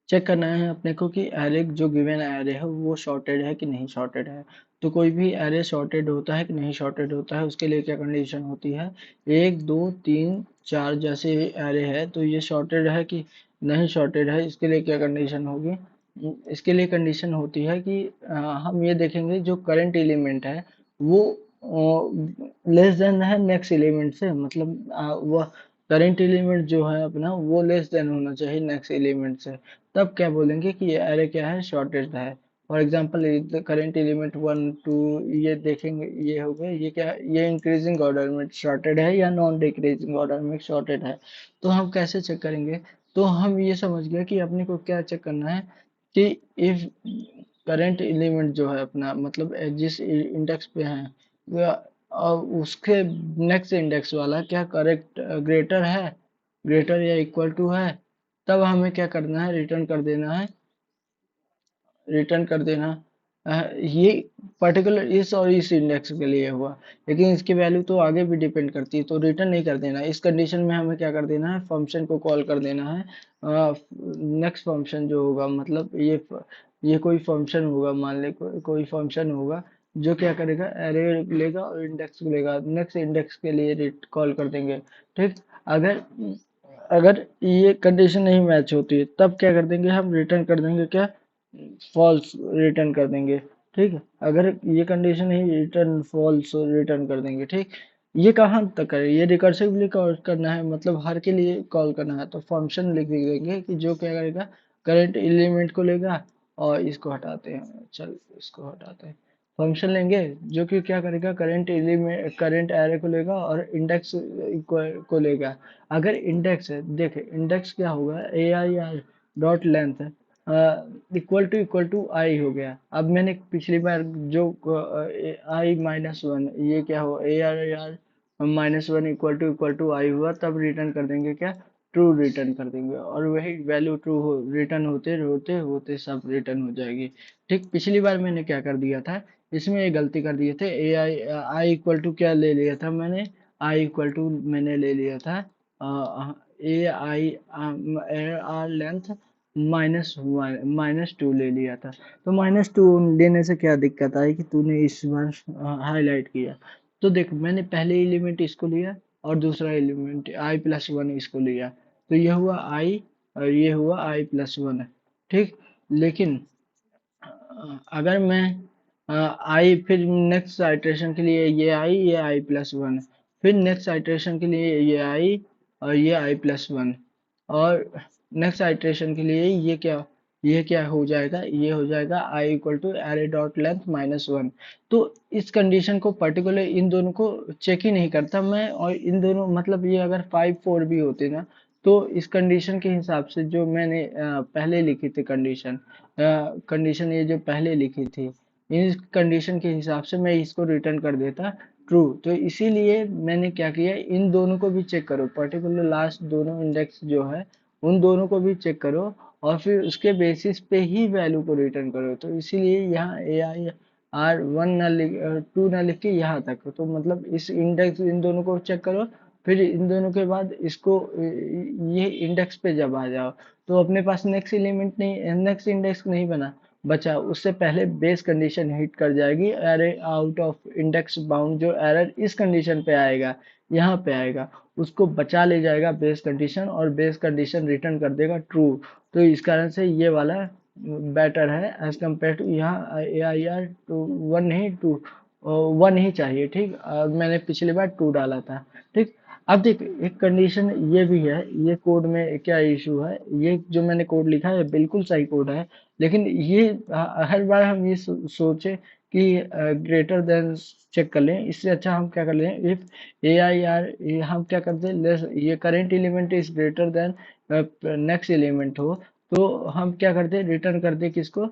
Check करना है अपने को कि एरे जो गिवन एरे है वो शॉर्टेड है कि नहीं शॉर्टेड है। तो कोई भी एरे शॉर्टेड होता है कि नहीं शॉर्टेड होता है, उसके लिए क्या कंडीशन होती है, एक दो तीन चार जैसे एरे है तो ये शॉर्टेड है कि नहीं शॉर्टेड है, इसके लिए क्या कंडीशन होगी। इसके लिए कंडीशन होती है कि हम ये देखेंगे जो करंट एलिमेंट है वो लेस देन है नेक्स्ट एलिमेंट से, मतलब वो करंट एलिमेंट जो है अपना वो लेस देन होना चाहिए नेक्स्ट एलिमेंट से। तब क्या बोलेंगे कि ये एरे क्या है, शॉर्टेड है। For example current element one two, ये देखेंगे ये हो गए, ये क्या है, ये इंक्रीजिंग ऑर्डर में शॉर्टेड है या नॉन डिक्रीजिंग ऑर्डर में शॉर्टेड है। तो हम कैसे चेक करेंगे, तो हम ये समझ गए कि अपने को क्या चेक करना है कि इफ करंट एलिमेंट जो है अपना, मतलब जिस इंडेक्स पे है और उसके नेक्स्ट इंडेक्स वाला क्या करेक्ट ग्रेटर है, ग्रेटर या इक्वल टू है, तब हमें क्या करना है, रिटर्न कर देना है, रिटर्न कर देना। ये पर्टिकुलर इस और इस इंडेक्स के लिए हुआ, लेकिन इसकी वैल्यू तो आगे भी डिपेंड करती है, तो रिटर्न नहीं कर देना। इस कंडीशन में हमें क्या कर देना है, फंक्शन को कॉल कर देना है। नेक्स्ट फंक्शन जो होगा, मतलब ये कोई फंक्शन होगा, मान ले कोई फंक्शन होगा जो क्या करेगा, एरे लेगा और इंडेक्स लेगा, नेक्स्ट इंडेक्स के लिए कॉल कर देंगे। ठीक, अगर अगर ये कंडीशन नहीं मैच होती है तब क्या कर देंगे, हम रिटर्न कर देंगे क्या, फॉल्स रिटर्न कर देंगे। ठीक है, अगर ये कंडीशन ही रिटर्न फॉल्स रिटर्न कर देंगे। ठीक, ये कहाँ तक है, ये रिकर्सिवली कॉल करना है, मतलब हर के लिए कॉल करना है, तो फंक्शन लिख देंगे कि जो क्या करेगा, करंट एलिमेंट को लेगा और इसको हटाते हैं, चल इसको हटाते हैं, फंक्शन लेंगे जो कि क्या करेगा, करंट एलिमेंट करंट एरे को लेगा और इंडेक्स को लेगा। अगर इंडेक्स है, देखे इंडेक्स क्या होगा, A I R dot length equal to I हो गया। अब मैंने पिछली बार जो आई माइनस वन, ये क्या हो, A R R minus one equal to I हुआ, तब रिटर्न कर देंगे क्या, ट्रू रिटर्न कर देंगे, और वही वैल्यू ट्रू हो रिटर्न होते होते होते सब रिटर्न हो जाएगी। ठीक, पिछली बार मैंने क्या कर दिया था, इसमें ये गलती कर दिए थे, ए आई आई इक्वल टू क्या ले लिया था मैंने, आई इक्वल टू मैंने ले लिया था A I R length minus two ले लिया था। तो माइनस टू लेने से क्या दिक्कत आई कि तूने इस बार हाईलाइट किया। तो देख, मैंने पहले एलिमेंट इसको लिया और दूसरा एलिमेंट आई प्लस वन इसको लिया, तो ये हुआ आई और ये हुआ आई प्लस वन। ठीक, लेकिन अगर मैं आई फिर नेक्स्ट आइट्रेशन के लिए ये आई प्लस वन, फिर नेक्स्ट आइट्रेशन के लिए ये आई और ये आई प्लस वन, और नेक्स्ट आइट्रेशन के लिए ये क्या हो जाएगा, ये हो जाएगा I equal to array dot length minus one. तो इस कंडीशन को पर्टिकुलर इन दोनों को चेक ही नहीं करता मैं, और इन दोनों मतलब ये अगर फाइव फोर भी होते ना, तो इस कंडीशन के हिसाब से जो मैंने पहले लिखी थी कंडीशन, कंडीशन ये जो पहले लिखी थी, इस कंडीशन के हिसाब से मैं इसको रिटर्न कर देता ट्रू। तो इसीलिए मैंने क्या किया, इन दोनों को भी चेक करो, पर्टिकुलर लास्ट दोनों इंडेक्स जो है उन दोनों को भी चेक करो, और फिर उसके बेसिस पे ही वैल्यू को रिटर्न करो। तो इसीलिए यहाँ ए आई आर वन ना लिख, टू ना लिख के यहाँ तक, तो मतलब इस इंडेक्स इन दोनों को चेक करो, फिर इन दोनों के बाद इसको ये इंडेक्स पे जब आ जाओ, तो अपने पास नेक्स्ट एलिमेंट नहीं, नेक्स्ट इंडेक्स नहीं बना बचा, उससे पहले बेस कंडीशन हिट कर जाएगी, array out of index bound, जो एरर इस कंडीशन पे आएगा, यहाँ पे आएगा, उसको बचा ले जाएगा बेस कंडीशन, और बेस कंडीशन रिटर्न कर देगा ट्रू। तो इस कारण से ये वाला बेटर है एज कम्पेयर टू यहाँ ए आई आर टू वन, नहीं टू वन ही चाहिए। ठीक, मैंने पिछली बार टू डाला था। ठीक, अब देख एक कंडीशन ये भी है, ये कोड में क्या इशू है, ये जो मैंने कोड लिखा है बिल्कुल सही कोड है, लेकिन ये हर बार हम ये सोचे कि ग्रेटर देन चेक कर लें, इससे अच्छा हम क्या कर लें, इफ ए आई आर, हम क्या करते हैं, ये current element is greater then next element हो, तो हम क्या करते हैं, रिटर्न कर दे किसको,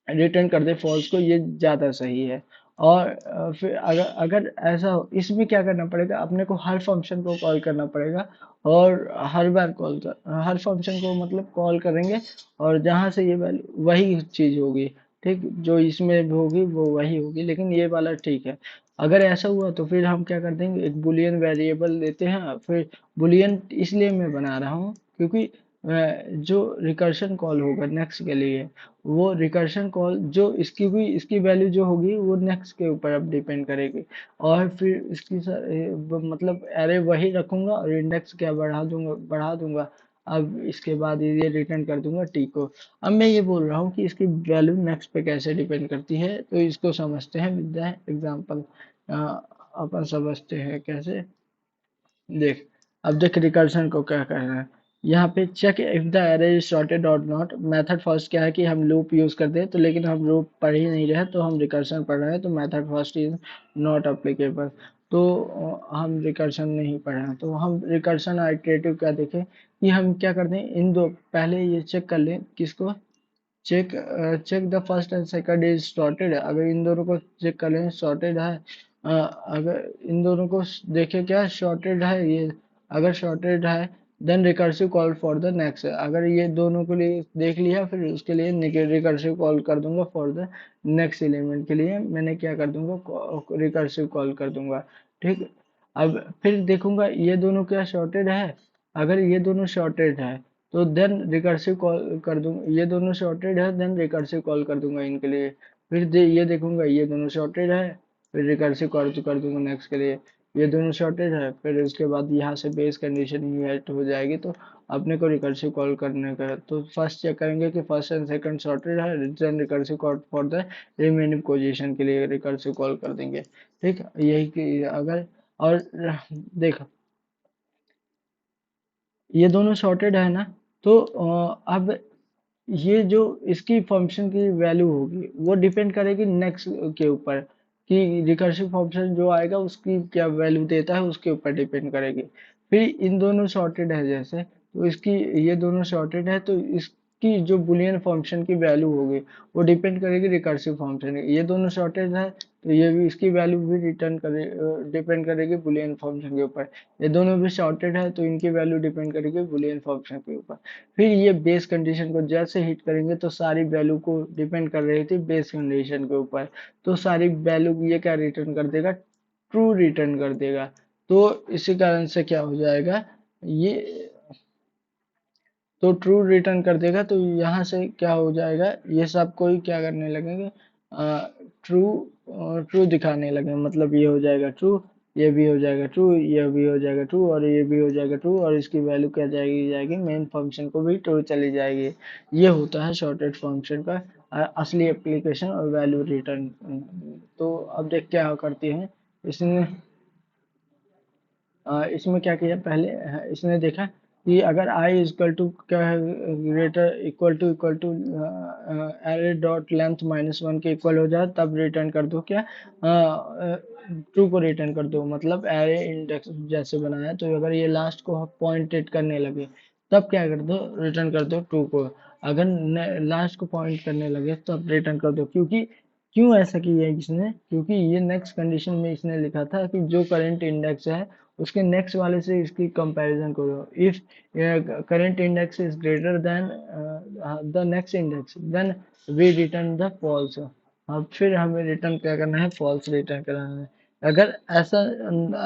रिटर्न कर दे फॉल्स को, ये ज़्यादा सही है। और फिर अगर अगर ऐसा हो, इसमें क्या करना पड़ेगा, अपने को हर फंक्शन को कॉल करना पड़ेगा, और हर बार कॉल कर, हर फंक्शन को मतलब कॉल करेंगे, और जहाँ से ये वैल्यू वही चीज़ होगी। ठीक, जो इसमें भी होगी वो वही होगी, लेकिन ये वाला ठीक है। अगर ऐसा हुआ तो फिर हम क्या कर देंगे, एक बुलियन वेरिएबल लेते हैं, फिर बुलियन इसलिए मैं बना रहा हूँ क्योंकि जो रिकर्शन कॉल होगा नेक्स्ट के लिए, वो रिकर्शन कॉल जो इसकी वैल्यू जो होगी वो नेक्स्ट के ऊपर अब डिपेंड करेगी। और फिर मतलब एरे वही रखूंगा और इंडेक्स क्या बढ़ा दूंगा। अब इसके बाद ये रिटर्न कर दूंगा टी को। अब मैं ये बोल रहा हूँ कि इसकी वैल्यू नेक्स्ट पे कैसे डिपेंड करती है, तो इसको समझते हैं विद द एग्जांपल। अपन समझते हैं कैसे। देख, अब देख रिकर्शन को क्या करना है। यहाँ पे check if the array is sorted और नॉट। मेथड फर्स्ट क्या है कि हम लूप यूज करते हैं, तो लेकिन हम लूप पढ़ ही नहीं रहे, तो हम रिकर्शन पढ़ रहे हैं, तो method first is not applicable. तो हम रिकर्शन नहीं पढ़ रहे हैं, तो हम रिकर्शन आइटरेटिव क्या देखें कि हम क्या करते हैं, इन दो पहले ये चेक कर लें किसको। Check the first and second is sorted. अगर इन दोनों को चेक कर लें सॉर्टेड है, अगर इन दोनों को देखें क्या सॉर्टेड है ये, अगर सॉर्टेड है then recursive call for the next. अगर ये दोनों के लिए देख लिया, फिर उसके लिए रिकर्सिव कॉल कर दूंगा फॉर द नेक्स्ट एलिमेंट के लिए मैंने क्या कर दूंगा रिकर्सिव कॉल कर दूंगा। ठीक। अब फिर देखूंगा ये दोनों क्या सॉर्टेड है। अगर ये दोनों सॉर्टेड है तो देन रिकर्सिव कॉल कर दूंगा, ये दोनों सॉर्टेड है देन रिकर्सिव कॉल कर दूंगा इनके लिए। फिर ये देखूंगा ये दोनों सॉर्टेड है, फिर रिकर्सिव कॉल कर दूंगा नेक्स्ट के लिए। ये दोनों सॉर्टेड है, फिर उसके बाद यहाँ से बेस कंडीशन इवेट हो जाएगी, तो अपने को रिकर्सिव कॉल करने का है। तो फर्स्ट चेक करेंगे कि फर्स्ट एंड सेकंड सॉर्टेड है, then recursive call for the remaining position के लिए रिकर्सिव कॉल कर देंगे। ठीक, यही कि अगर और देख ये दोनों सॉर्टेड है ना, तो अब ये जो इसकी फंक्शन की वैल्यू होगी वो डिपेंड करेगी नेक्स्ट के ऊपर, कि रिकर्सिव फंक्शन जो आएगा उसकी क्या वैल्यू देता है उसके ऊपर डिपेंड करेगी। फिर इन दोनों सॉर्टेड है जैसे, तो इसकी ये दोनों सॉर्टेड है तो इसकी जो बुलियन फंक्शन की वैल्यू होगी वो डिपेंड करेगी रिकर्सिव फंक्शन। ये दोनों सॉर्टेड है तो ये भी इसकी वैल्यू भी रिटर्न करे डिपेंड करेगी बुलियन फंक्शन के ऊपर। ये दोनों भी सॉर्टेड है तो इनकी वैल्यू डिपेंड करेगी बुलियन फंक्शन के ऊपर। फिर ये बेस कंडीशन को जैसे हिट करेंगे तो सारी वैल्यू को डिपेंड कर रही थी बेस कंडीशन के ऊपर, तो सारी वैल्यू ये क्या रिटर्न कर देगा, ट्रू रिटर्न कर देगा। तो इसी कारण से क्या हो जाएगा ये, तो ट्रू रिटर्न कर देगा, तो यहाँ से क्या हो जाएगा ये सब कोई क्या करने लगेंगे ट्रू ट्रू दिखाने लगे, मतलब ये हो जाएगा ट्रू, ये भी हो जाएगा ट्रू, ये भी हो जाएगा ट्रू और ये भी हो जाएगा ट्रू, और इसकी वैल्यू क्या जाएगी मेन फंक्शन को भी ट्रू चली जाएगी। ये होता है शॉर्टेड फंक्शन का असली एप्लीकेशन और वैल्यू रिटर्न। तो अब देख क्या करती है इसने। इसमें क्या किया पहले, इसने देखा कि अगर आई इजक्वल टू क्या है greater equal to array dot length -1 के इक्वल हो जाए तब रिटर्न कर दो क्या, ट्रू को रिटर्न कर दो। मतलब एरे इंडेक्स जैसे बनाया, तो अगर ये लास्ट को पॉइंटेड करने लगे तब क्या कर दो रिटर्न कर दो ट्रू को। अगर लास्ट को पॉइंट करने लगे तब रिटर्न कर दो, क्योंकि क्यों ऐसा किया है इसने, क्योंकि ये नेक्स्ट कंडीशन में इसने लिखा था कि जो करंट इंडेक्स है उसके नेक्स्ट वाले से इसकी कंपैरिजन करो। If current index is greater than the next index then we return the false. अब फिर हमें रिटर्न क्या करना है, फॉल्स रिटर्न करना है। अगर ऐसा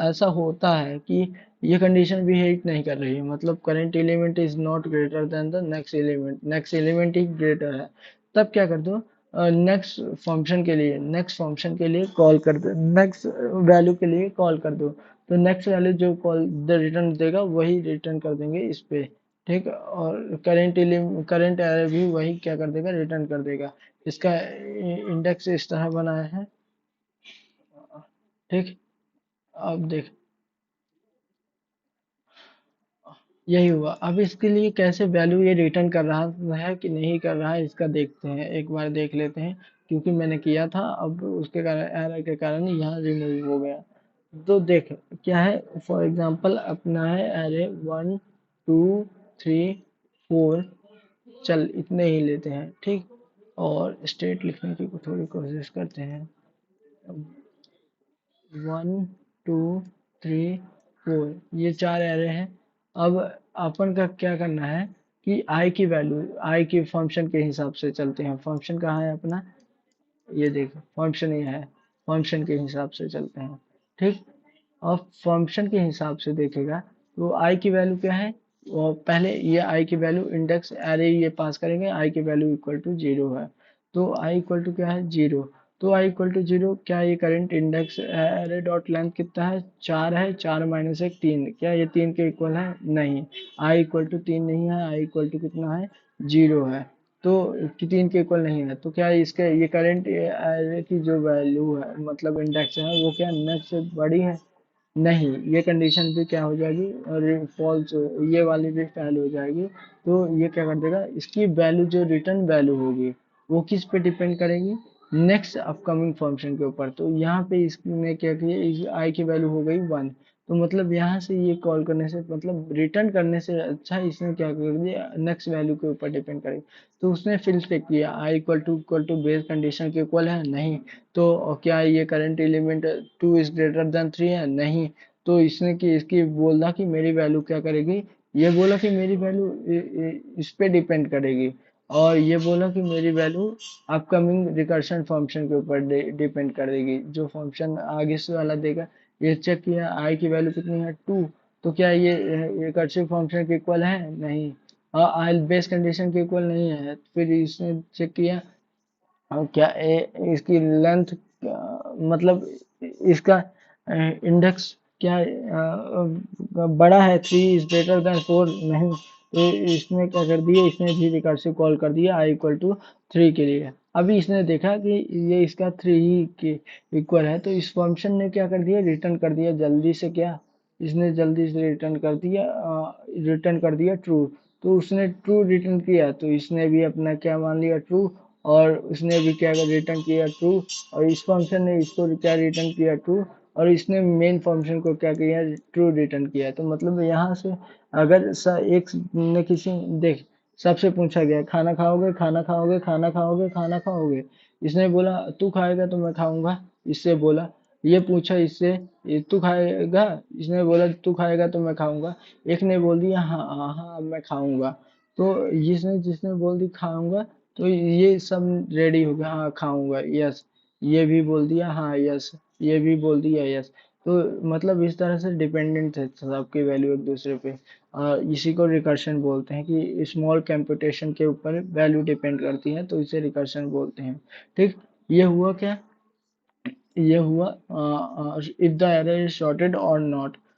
ऐसा होता है कि ये कंडीशन भी हिट नहीं कर रही है, मतलब current element is not greater than the next element he greater है, तब क्या कर दो नेक्स्ट फंक्शन के लिए कॉल कर दो, नेक्स्ट वैल्यू के लिए कॉल कर दो। तो नेक्स्ट वैल्यू जो कॉल द रिटर्न देगा वही रिटर्न कर देंगे इस पे। ठीक, और करंट एरे भी वही क्या कर देगा रिटर्न कर देगा। इसका इंडेक्स इस तरह बनाया है। ठीक, अब देख यही हुआ। अब इसके लिए कैसे वैल्यू ये रिटर्न कर रहा है कि नहीं कर रहा है इसका देखते हैं, एक बार देख लेते हैं। क्योंकि मैंने किया था, अब उसके कारण एरर के कारण यहाँ रिमूव हो गया। तो देख क्या है, फॉर एग्जांपल अपना है एरे 1 2 3 4, चल इतने ही लेते हैं। ठीक, और स्टेट लिखने की थोड़ी कोशिश करते हैं। 1 2 3 4 ये चार एरे हैं। अब अपन का क्या करना है कि आई की वैल्यू, आई की फंक्शन के हिसाब से चलते हैं। फंक्शन कहाँ है अपना, ये देखो फंक्शन ये है, फंक्शन के हिसाब से चलते हैं। ठीक, और फंक्शन के हिसाब से देखेगा तो आई की वैल्यू क्या है, और पहले ये आई की वैल्यू इंडेक्स एरे ये पास करेंगे, आई की वैल्यू इक्वल टू जीरो है, तो आई इक्वल टू क्या है, जीरो। तो आई इक्वल टू जीरो, क्या ये current index array dot length कितना है, चार है, चार माइनस एक तीन, क्या ये तीन के इक्वल है, नहीं। आई इक्वल टू तीन नहीं है, आई इक्वल टू कितना है, जीरो है। तो कि तीन के इक्वल नहीं है, तो क्या इसके ये करंट एरे की जो वैल्यू है मतलब इंडेक्स है वो क्या नेक्स्ट से बड़ी है, नहीं। ये कंडीशन भी क्या हो जाएगी, और फॉल्स, ये वाली भी फेल हो जाएगी। तो ये क्या कर देगा, इसकी वैल्यू जो रिटर्न वैल्यू होगी वो किस पे डिपेंड करेगी, नेक्स्ट अपकमिंग फंक्शन के ऊपर। तो यहाँ पे इसने क्या किया, इस आई की वैल्यू हो गई वन, तो मतलब यहाँ से ये कॉल करने से मतलब रिटर्न करने से अच्छा इसने क्या कर दिया, नेक्स्ट वैल्यू के ऊपर डिपेंड करेगी। तो उसने फिल्टर किया आई इक्वल टू बेस कंडीशन के इक्वल है, नहीं। तो क्या ये current element two is greater then three है, नहीं। तो इसने कि इसकी बोला कि मेरी वैल्यू क्या करेगी, ये बोला कि मेरी वैल्यू इस पे डिपेंड करेगी, और ये बोला कि मेरी वैल्यू अपकमिंग रिकर्शन फंक्शन के ऊपर डिपेंड करेगी, जो फंक्शन आगे से वाला देगा। ये चेक किया आई की वैल्यू कितनी है, टू। तो क्या ये रिकर्सिव फंक्शन के इक्वल है, नहीं। आई बेस कंडीशन के इक्वल नहीं है। फिर इसने चेक किया और क्या इसकी लेंथ, मतलब इसका इंडेक्स क्या बड़ा है, three is greater then four, नहीं। तो इसने क्या कर दिया, इसने भी रिकर्सिव कॉल कर दिया आई इक्वल टू थ्री के लिए। अभी इसने देखा कि ये इसका थ्री ही के इक्वल है, तो इस फंक्शन ने क्या कर दिया, रिटर्न कर दिया जल्दी से, क्या इसने जल्दी से रिटर्न कर दिया, रिटर्न कर दिया ट्रू। तो उसने ट्रू रिटर्न किया, तो इसने भी अपना क्या मान लिया, ट्रू। और उसने भी क्या रिटर्न किया, ट्रू। और इस फंक्शन ने इसको क्या रिटर्न किया, ट्रू। और इसने मेन फंक्शन को क्या किया, ट्रू रिटर्न किया। तो मतलब यहाँ से अगर एक ने किसी देख सबसे पूछा गया खाना खाओगे, खाना खाओगे, खाना खाओगे, खाना खाओगे, इसने बोला तू खाएगा तो मैं खाऊंगा, इससे बोला। ये पूछा इससे, ये तू खाएगा, इसने बोला तू खाएगा तो मैं खाऊंगा। एक ने बोल दिया हाँ हाँ हाँ मैं खाऊंगा, तो जिसने जिसने बोल दी खाऊंगा, तो ये सब रेडी हो गया, हाँ खाऊंगा, यस। ये भी बोल दिया हाँ यस, ये भी बोल दिया यस। तो मतलब इस तरह से डिपेंडेंट है सबकी वैल्यू एक दूसरे पे। इसी को रिकर्शन बोलते हैं कि स्मॉल कंप्यूटेशन के ऊपर वैल्यू डिपेंड करती है, तो इसे रिकर्शन बोलते हैं। ठीक। ये हुआ क्या, ये हुआ if the error is sorted और नॉट।